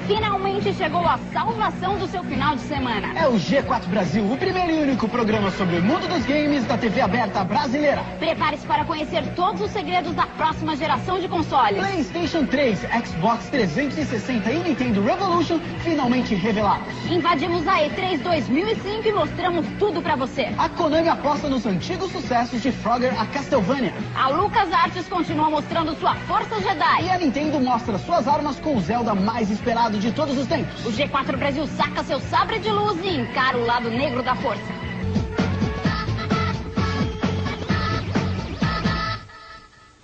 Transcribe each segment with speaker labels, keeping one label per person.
Speaker 1: Finalmente chegou a salvação do seu final de semana.
Speaker 2: É o G4 Brasil, o primeiro e único programa sobre o mundo dos games da TV aberta brasileira.
Speaker 1: Prepare-se para conhecer todos os segredos da próxima geração de consoles.
Speaker 2: PlayStation 3, Xbox 360 e Nintendo Revolution finalmente revelados.
Speaker 1: Invadimos a E3 2005 e mostramos tudo pra você.
Speaker 2: A Konami aposta nos antigos sucessos de Frogger a Castlevania.
Speaker 1: A LucasArts continua mostrando sua força Jedi.
Speaker 2: E a Nintendo mostra suas armas com o Zelda mais esperado de todos os tempos.
Speaker 1: O G4 Brasil saca seu sabre de luz e encara o lado negro da força.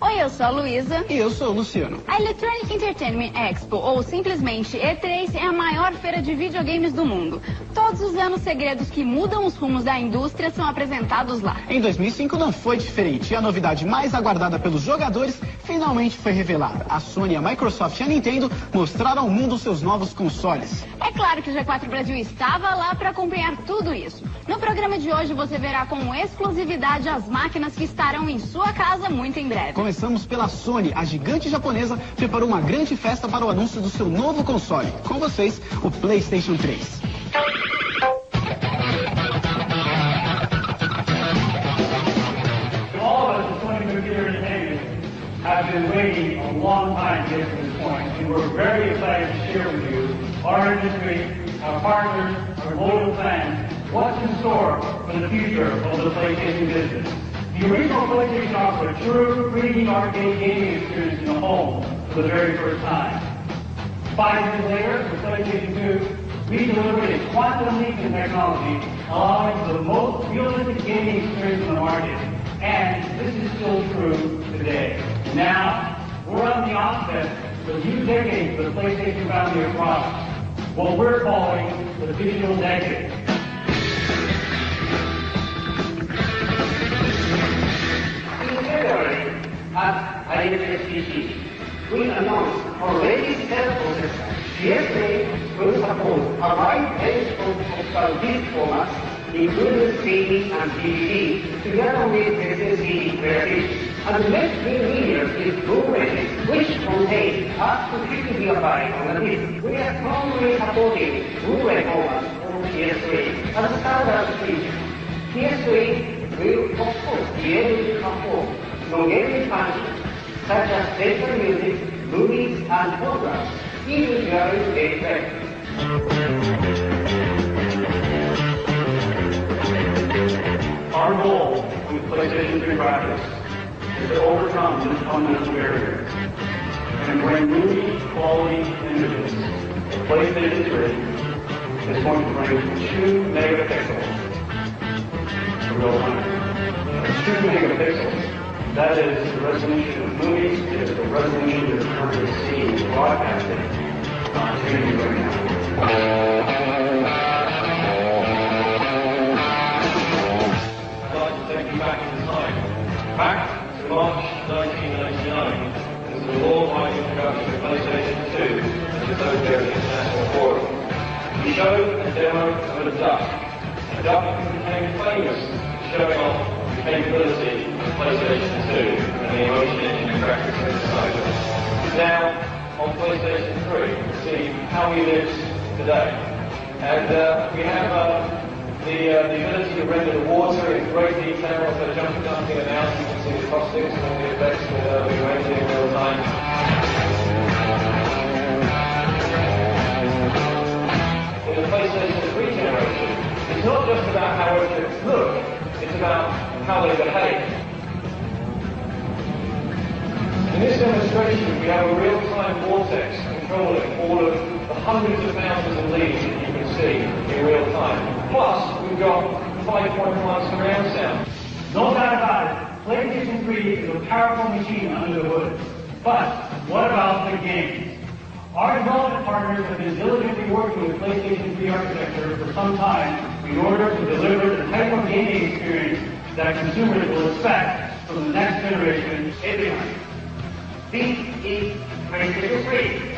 Speaker 1: Oi, eu sou a Luísa.
Speaker 2: E eu sou o Luciano.
Speaker 1: A Electronic Entertainment Expo, ou simplesmente E3, é a maior feira de videogames do mundo. Todos os anos, segredos que mudam os rumos da indústria são apresentados lá.
Speaker 2: Em 2005 não foi diferente. E a novidade mais aguardada pelos jogadores finalmente foi revelada. A Sony, a Microsoft e a Nintendo mostraram ao mundo seus novos consoles.
Speaker 1: É claro que o G4 Brasil estava lá para acompanhar tudo isso. No programa de hoje você verá com exclusividade as máquinas que estarão em sua casa muito em breve.
Speaker 2: Começamos pela Sony. A gigante japonesa preparou uma grande festa para o anúncio do seu novo console. Com vocês, o PlayStation 3.
Speaker 3: Have been waiting a long time to get to this point, and we're very excited to share with you our industry, our partners, our loyal fans, what's in store for the future of the PlayStation business. The original PlayStation offered a true 3D arcade gaming experience in the home for the very first time. 5 years later, with PlayStation 2, we delivered a quantum leap in technology, allowing for the most realistic gaming experience in the market. And this is still true today. Now, we're on the offset for a new decade for the PlayStation family of products, what we're calling the digital decade.
Speaker 4: In February, at IFSCC, we announced our latest test processor. GSA will support a wide range of disc formats, including CD and DVD, together with SSD graphics. And the next new media is Blu-ray, which contains up to 50 gigabytes on the disc. We are strongly supporting Blu-ray format on PS3 as a standard feature. PS3 will, of course, be able to support non-gaming functions such as digital music, movies, and programs, even during day traffic.
Speaker 3: Our goal with PlayStation 3 graphics is to overcome this fundamental barrier and bring movie quality images. PlayStation 3 is going to bring 2 megapixels to real time. 2 megapixels. That is the resolution of movies. It is the resolution you're currently seeing broadcasted on TV right now. I'd like to take you back in time. Back to March 1999. This is the worldwide introduction of PlayStation 2 at the Tokyo International Forum. We showed a demo of a duck. A duck became famous, showing off the capability of PlayStation 2 and the emotion engine and graphics inside it. Now, on PlayStation 3, you see how he lives today. And we have the ability to render the water in great detail, so jumping and out, you can see the costumes and all the effects that we rendered in real time. In the PlayStation 3 generation, it's not just about how objects look, it's about how they behave. In this demonstration, we have a real-time vortex controlling all of the hundreds of thousands of leads that you can see in real time. Plus, we've got 5.1 surround sound. No doubt about it, PlayStation 3 is a powerful machine under the hood. But what about the games? Our development partners have been diligently working with PlayStation 3 architecture for some time in order to deliver the type of gaming experience that consumers will expect from the next generation everyone.
Speaker 4: This is PlayStation 3.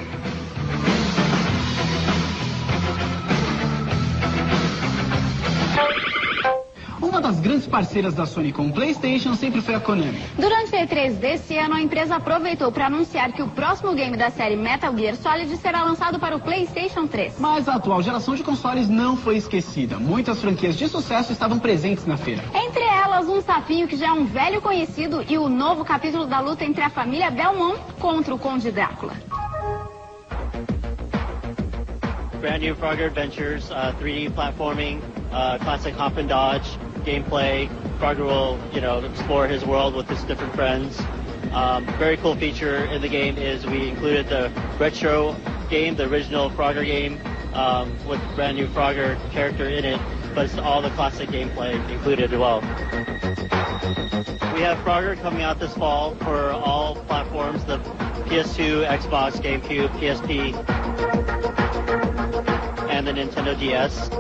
Speaker 2: Uma das grandes parceiras da Sony com o PlayStation sempre foi a Konami.
Speaker 1: Durante a E3 desse ano, a empresa aproveitou para anunciar que o próximo game da série Metal Gear Solid será lançado para o PlayStation 3.
Speaker 2: Mas a atual geração de consoles não foi esquecida. Muitas franquias de sucesso estavam presentes na feira.
Speaker 1: Entre elas, um sapinho que já é um velho conhecido e o novo capítulo da luta entre a família Belmont contra o Conde Drácula.
Speaker 5: Brand new Frogger Adventures, 3D platforming, classic hop and dodge gameplay. Frogger will, explore his world with his different friends. Very cool feature in the game is we included the retro game, the original Frogger game, with brand new Frogger character in it, but it's all the classic gameplay included as well. We have Frogger coming out this fall for all platforms, the PS2, Xbox, GameCube, PSP, and the Nintendo DS.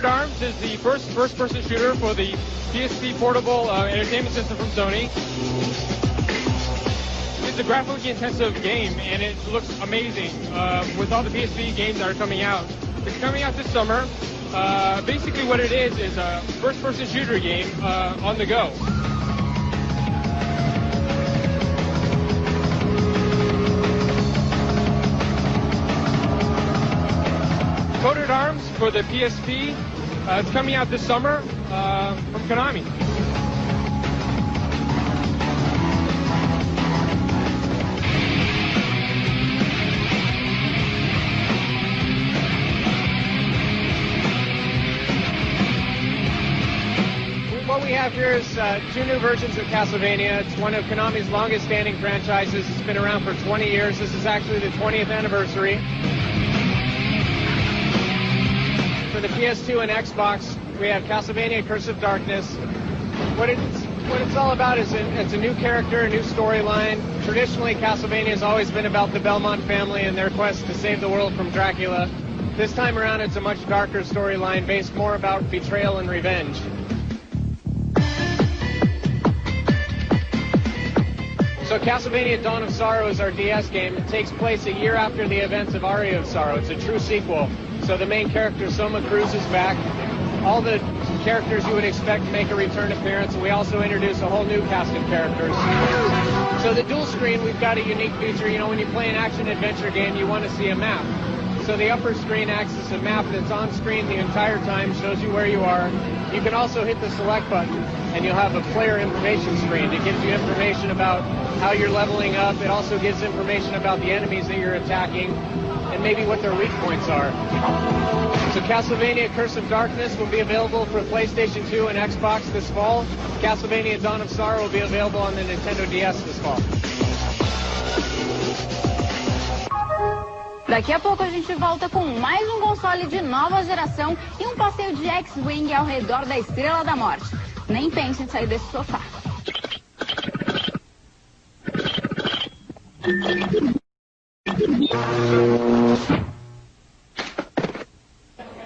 Speaker 6: Arms is the first-person shooter for the PSP portable entertainment system from Sony. It's a graphically intensive game, and it looks amazing with all the PSP games that are coming out. It's coming out this summer. Basically what it is a first-person shooter game on the go. Coded Arms for the PSP. It's coming out this summer from Konami. What we have here is two new versions of Castlevania. It's one of Konami's longest standing franchises. It's been around for 20 years. This is actually the 20th anniversary. For the PS2 and Xbox, we have Castlevania Curse of Darkness. What it's all about is it's a new character, a new storyline. Traditionally, Castlevania has always been about the Belmont family and their quest to save the world from Dracula. This time around, it's a much darker storyline based more about betrayal and revenge. So Castlevania Dawn of Sorrow is our DS game. It takes place a year after the events of Aria of Sorrow. It's a true sequel. So the main character, Soma Cruz, is back. All the characters you would expect make a return appearance, and we also introduce a whole new cast of characters. So the dual screen, we've got a unique feature. When you play an action-adventure game, you want to see a map. So the upper screen acts as a map that's on screen the entire time, shows you where you are. You can also hit the select button, and you'll have a player information screen. It gives you information about how you're leveling up. It also gives information about the enemies that you're attacking, and maybe what their weak points are. So Castlevania Curse of Darkness will be available for PlayStation 2 and Xbox this fall. Castlevania Dawn of Sorrow will be available on the Nintendo DS this fall.
Speaker 1: Daqui a pouco a gente volta com mais um console de nova geração e um passeio de X-Wing ao redor da Estrela da Morte. Nem pense em sair desse sofá.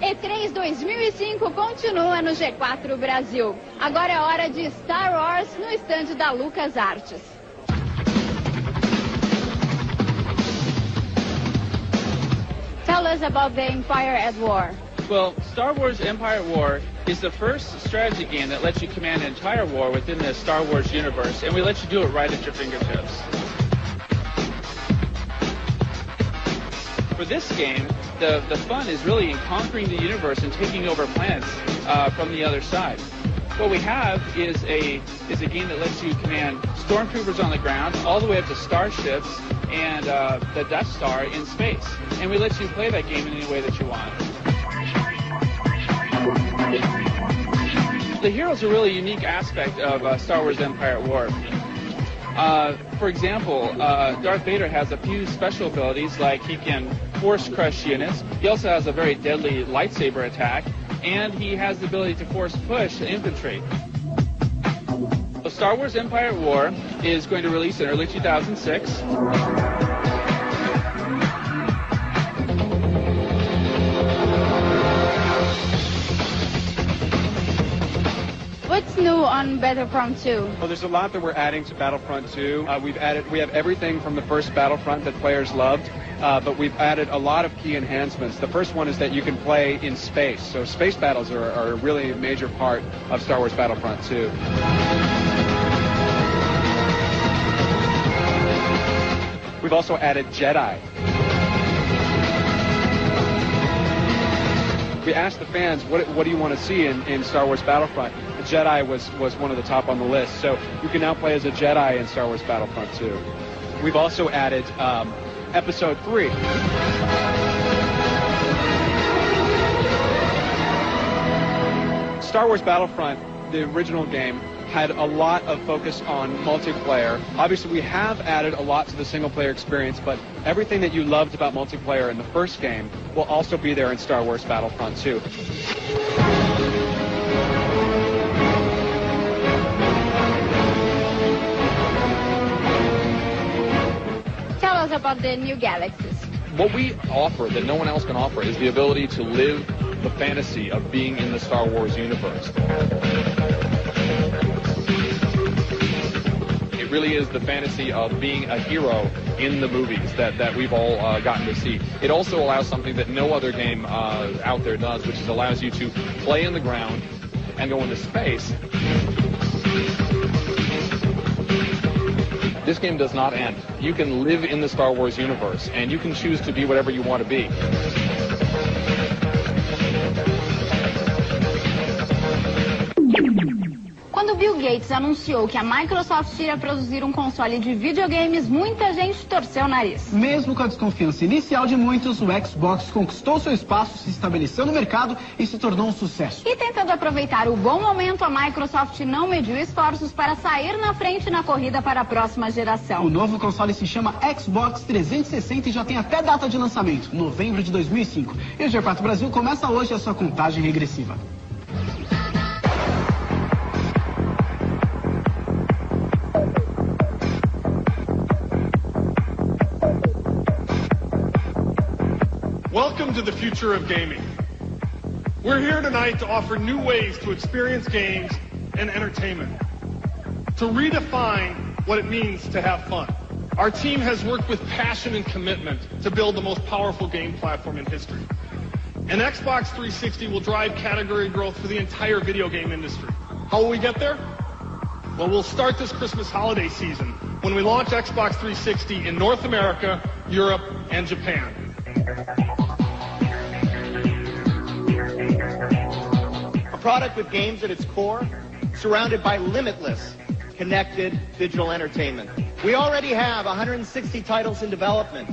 Speaker 1: E3 2005 continua no G4 Brasil. Agora é hora de Star Wars no estande da Lucas Artes. Tell us about the Empire at War.
Speaker 7: Well, Star Wars Empire at War is the first strategy game that lets you command an entire war within the Star Wars universe, and we let you do it right at your fingertips. For this game, the fun is really in conquering the universe and taking over planets from the other side. What we have is a game that lets you command stormtroopers on the ground all the way up to starships and the Death Star in space. And we let you play that game in any way that you want. The hero's a really unique aspect of Star Wars Empire at War. For example, Darth Vader has a few special abilities, like he can force crush units. He also has a very deadly lightsaber attack, and he has the ability to force push infantry. So Star Wars Empire at War is going to release in early 2006.
Speaker 1: What's new on Battlefront 2?
Speaker 8: Well, there's a lot that we're adding to Battlefront 2. We have everything from the first Battlefront that players loved, but we've added a lot of key enhancements. The first one is that you can play in space. So space battles are a really major part of Star Wars Battlefront 2. We've also added Jedi. We asked the fans, what do you want to see in Star Wars Battlefront? The Jedi was one of the top on the list, so you can now play as a Jedi in Star Wars Battlefront 2. We've also added Episode 3. Star Wars Battlefront, the original game, had a lot of focus on multiplayer. Obviously, we have added a lot to the single-player experience, but everything that you loved about multiplayer in the first game will also be there in Star Wars Battlefront 2.
Speaker 1: Tell us about the new galaxies.
Speaker 9: What we offer that no one else can offer is the ability to live the fantasy of being in the Star Wars universe. It really is the fantasy of being a hero in the movies that we've all gotten to see. It also allows something that no other game out there does, which is allows you to play in the ground and go into space. This game does not end. You can live in the Star Wars universe, and you can choose to be whatever you want to be.
Speaker 1: Quando Bill Gates anunciou que a Microsoft iria produzir um console de videogames, muita gente torceu o nariz.
Speaker 2: Mesmo com a desconfiança inicial de muitos, o Xbox conquistou seu espaço, se estabeleceu no mercado e se tornou um sucesso.
Speaker 1: E tentando aproveitar o bom momento, a Microsoft não mediu esforços para sair na frente na corrida para a próxima geração.
Speaker 2: O novo console se chama Xbox 360 e já tem até data de lançamento, novembro de 2005. E o G4 Brasil começa hoje a sua contagem regressiva.
Speaker 10: Welcome to the future of gaming. We're here tonight to offer new ways to experience games and entertainment, to redefine what it means to have fun. Our team has worked with passion and commitment to build the most powerful game platform in history. And Xbox 360 will drive category growth for the entire video game industry. How will we get there? Well, we'll start this Christmas holiday season when we launch Xbox 360 in North America, Europe, and Japan.
Speaker 11: A product with games at its core, surrounded by limitless connected digital entertainment. We already have 160 titles in development.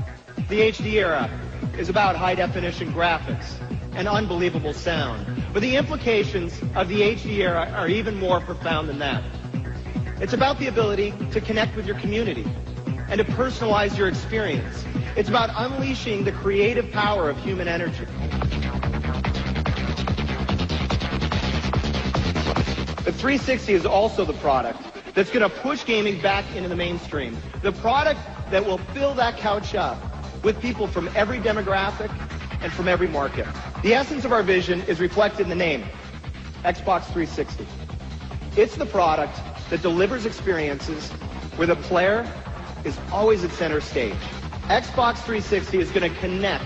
Speaker 11: The HD era is about high-definition graphics and unbelievable sound. But the implications of the HD era are even more profound than that. It's about the ability to connect with your community and to personalize your experience. It's about unleashing the creative power of human energy. The 360 is also the product that's going to push gaming back into the mainstream. The product that will fill that couch up with people from every demographic and from every market. The essence of our vision is reflected in the name, Xbox 360. It's the product that delivers experiences where the player is always at center stage. Xbox 360 is going to connect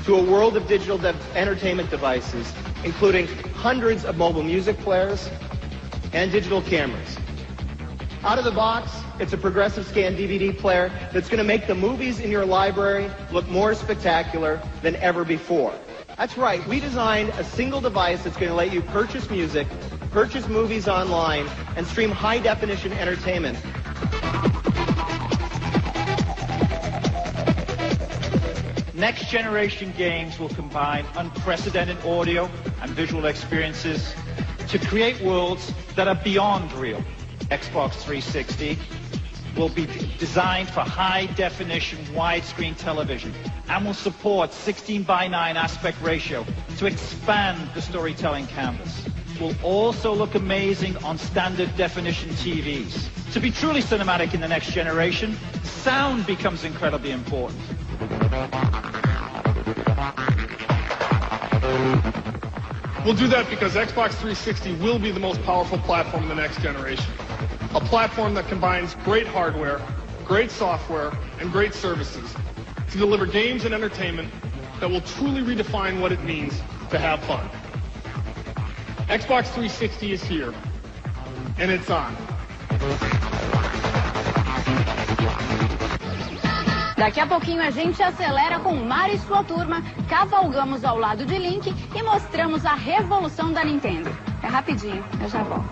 Speaker 11: to a world of digital entertainment devices, including hundreds of mobile music players and digital cameras. Out of the box, it's a progressive scan DVD player that's going to make the movies in your library look more spectacular than ever before. That's right, we designed a single device that's going to let you purchase music, purchase movies online, and stream high-definition entertainment.
Speaker 12: Next-generation games will combine unprecedented audio and visual experiences to create worlds that are beyond real. Xbox 360 will be designed for high-definition widescreen television and will support 16:9 aspect ratio to expand the storytelling canvas. It will also look amazing on standard definition TVs. To be truly cinematic in the next generation, sound becomes incredibly important.
Speaker 10: We'll do that because Xbox 360 will be the most powerful platform in the next generation. A platform that combines great hardware, great software, and great services to deliver games and entertainment that will truly redefine what it means to have fun. Xbox 360 is here, and it's on.
Speaker 1: Daqui a pouquinho a gente acelera com Mario e sua turma, cavalgamos ao lado de Link e mostramos a revolução da Nintendo. É rapidinho, eu já volto.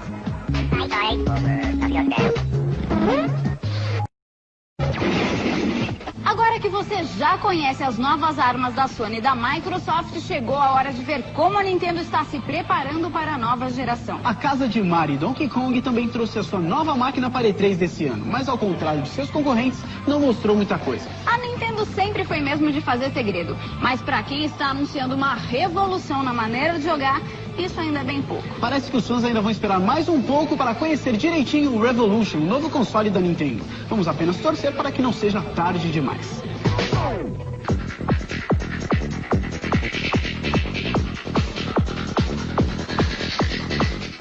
Speaker 1: Agora que você já conhece as novas armas da Sony e da Microsoft, chegou a hora de ver como a Nintendo está se preparando para a nova geração.
Speaker 2: A casa de Mario e Donkey Kong também trouxe a sua nova máquina para E3 desse ano, mas ao contrário de seus concorrentes, não mostrou muita coisa.
Speaker 1: A Nintendo sempre foi mesmo de fazer segredo, mas para quem está anunciando uma revolução na maneira de jogar, isso ainda é bem pouco.
Speaker 2: Parece que os fãs ainda vão esperar mais um pouco para conhecer direitinho o Revolution, o novo console da Nintendo. Vamos apenas torcer para que não seja tarde demais.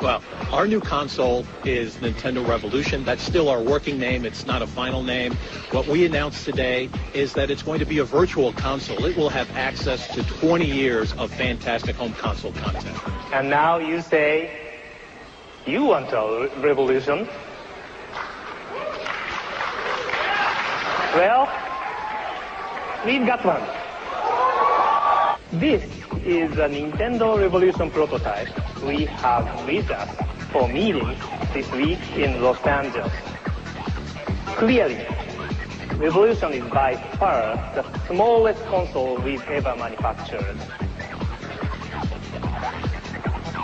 Speaker 13: Well, our new console is Nintendo Revolution. That's still our working name. It's not a final name. What we announced today is that it's going to be a virtual console. It will have access to 20 years of fantastic home console content.
Speaker 14: And now you say you want a revolution? Well, we've got one. This is a Nintendo Revolution prototype we have with us for meetings this week in Los Angeles. Clearly, Revolution is by far the smallest console we've ever manufactured.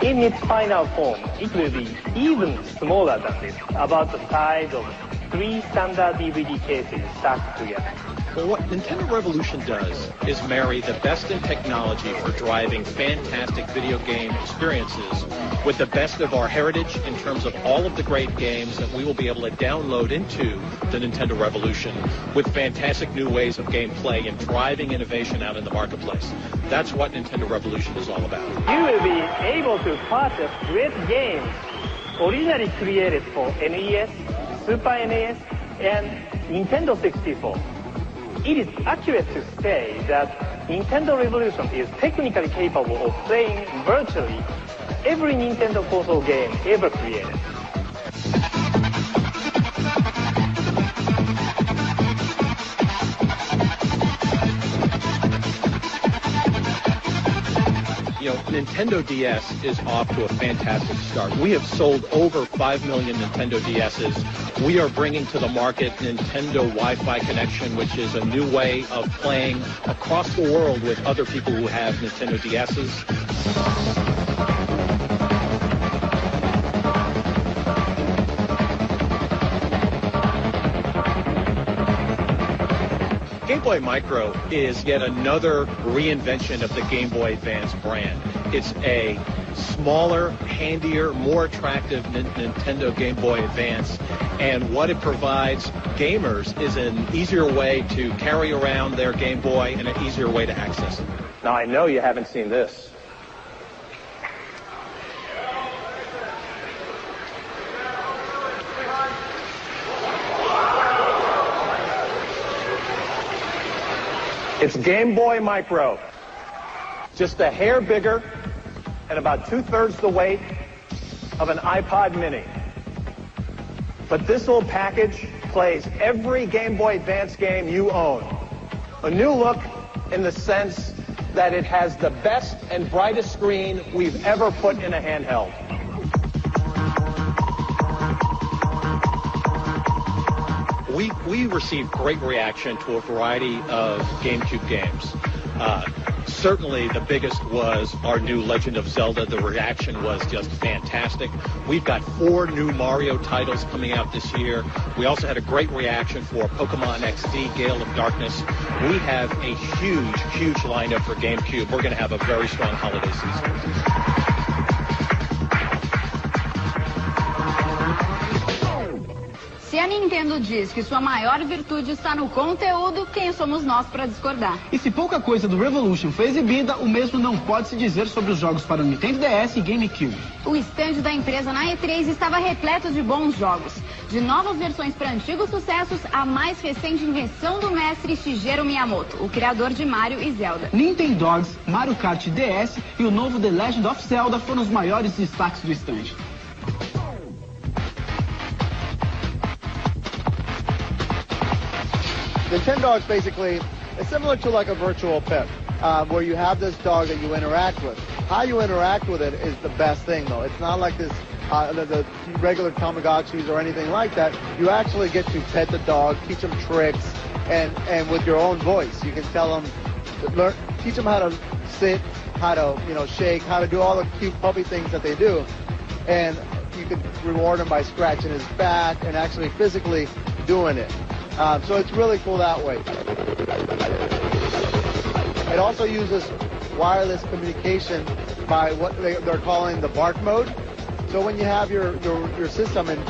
Speaker 14: In its final form, it will be even smaller than this, about the size of 3 standard DVD cases stacked together.
Speaker 13: Well, what Nintendo Revolution does is marry the best in technology for driving fantastic video game experiences with the best of our heritage in terms of all of the great games that we will be able to download into the Nintendo Revolution with fantastic new ways of gameplay and driving innovation out in the marketplace. That's what Nintendo Revolution is all about.
Speaker 14: You will be able to purchase great games originally created for NES, Super NES, and Nintendo 64. It is accurate to say that Nintendo Revolution is technically capable of playing virtually every Nintendo console game ever created.
Speaker 13: You know, Nintendo DS is off to a fantastic start. We have sold over 5 million Nintendo DSs. We are bringing to the market Nintendo Wi-Fi connection, which is a new way of playing across the world with other people who have Nintendo DSs. Game Boy Micro is yet another reinvention of the Game Boy Advance brand. It's a smaller, handier, more attractive Nintendo Game Boy Advance, and what it provides gamers is an easier way to carry around their Game Boy and an easier way to access it.
Speaker 14: Now I know you haven't seen this. It's Game Boy Micro. Just a hair bigger and about 2/3 the weight of an iPod Mini. But this little package plays every Game Boy Advance game you own. A new look in the sense that it has the best and brightest screen we've ever put in a handheld.
Speaker 13: We received great reaction to a variety of GameCube games. Certainly the biggest was our new Legend of Zelda. The reaction was just fantastic. We've got 4 new Mario titles coming out this year. We also had a great reaction for Pokemon XD, Gale of Darkness. We have a huge lineup for GameCube. We're going to have a very strong holiday season.
Speaker 1: Se a Nintendo diz que sua maior virtude está no conteúdo, quem somos nós para discordar?
Speaker 2: E se pouca coisa do Revolution foi exibida, o mesmo não pode se dizer sobre os jogos para o Nintendo DS e GameCube.
Speaker 1: O estande da empresa na E3 estava repleto de bons jogos. De novas versões para antigos sucessos, a mais recente invenção do mestre Shigeru Miyamoto, o criador de Mario e Zelda.
Speaker 2: Nintendogs, Mario Kart DS e o novo The Legend of Zelda foram os maiores destaques do estande.
Speaker 15: Nintendogs basically is similar to like a virtual pet, where you have this dog that you interact with. How you interact with it is the best thing, though. It's not like this the regular Tamagotchis or anything like that. You actually get to pet the dog, teach them tricks, and with your own voice, you can tell them, teach them how to sit, how to shake, how to do all the cute puppy things that they do, and you can reward him by scratching his back and actually physically doing it. So it's really cool that way. It also uses wireless communication by what they're calling the bark mode. So when you have your system in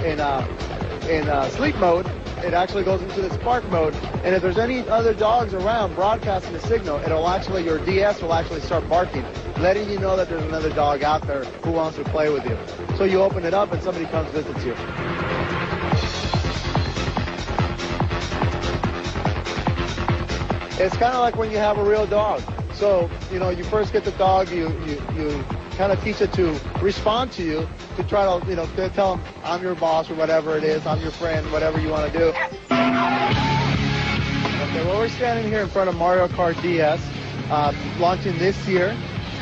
Speaker 15: sleep mode, it actually goes into this bark mode. And if there's any other dogs around broadcasting a signal, your DS will actually start barking, letting you know that there's another dog out there who wants to play with you. So you open it up and somebody comes visits you. It's kind of like when you have a real dog. So, you first get the dog, you kind of teach it to respond to you, to try to, tell them, I'm your boss or whatever it is, I'm your friend, whatever you want to do. Okay, well, we're standing here in front of Mario Kart DS, launching this year.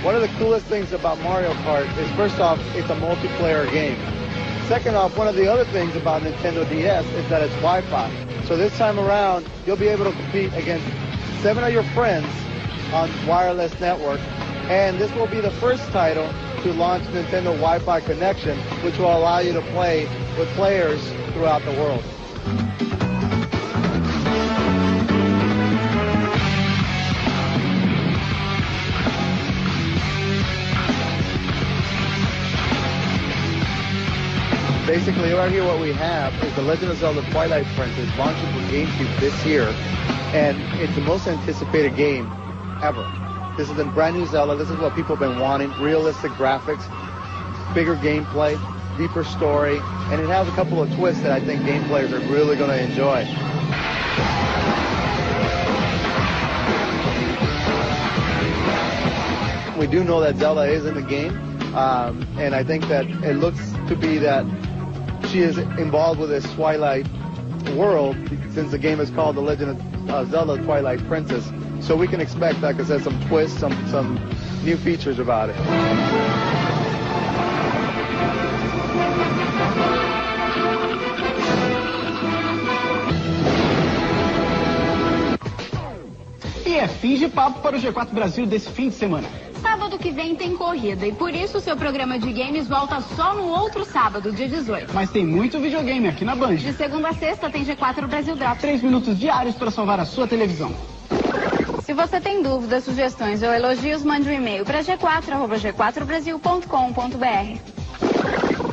Speaker 15: One of the coolest things about Mario Kart is, first off, it's a multiplayer game. Second off, one of the other things about Nintendo DS is that it's Wi-Fi. So this time around, you'll be able to compete against 7 of your friends on wireless network, and this will be the first title to launch Nintendo Wi-Fi connection, which will allow you to play with players throughout the world. Basically, right here what we have is The Legend of Zelda Twilight Princess launching for GameCube this year, and it's the most anticipated game ever. This is a brand new Zelda. This is what people have been wanting. Realistic graphics, bigger gameplay, deeper story, and it has a couple of twists that I think game players are really going to enjoy. We do know that Zelda is in the game, and I think that it looks to be that she is involved with this Twilight world, since the game is called The Legend of Zelda Twilight Princess. So we can expect, like I said, some twists, some new features about it.
Speaker 2: E é fim de papo para o G4 Brasil desse fim de semana.
Speaker 1: Sábado que vem tem corrida e por isso o seu programa de games volta só no outro sábado, dia 18.
Speaker 2: Mas tem muito videogame aqui na Band.
Speaker 1: De segunda a sexta tem G4 Brasil Drop.
Speaker 2: 3 minutos diários para salvar a sua televisão.
Speaker 1: Se você tem dúvidas, sugestões ou elogios, mande um e-mail para g4@g4brasil.com.br.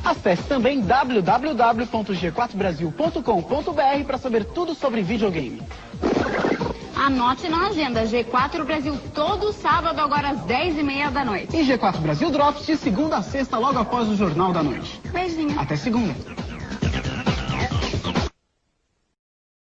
Speaker 2: Acesse também www.g4brasil.com.br para saber tudo sobre videogame.
Speaker 1: Anote na agenda, G4 Brasil todo sábado, agora às 10h30 da noite.
Speaker 2: E G4 Brasil Drops de segunda a sexta, logo após o Jornal da Noite.
Speaker 1: Beijinho.
Speaker 2: Até segunda.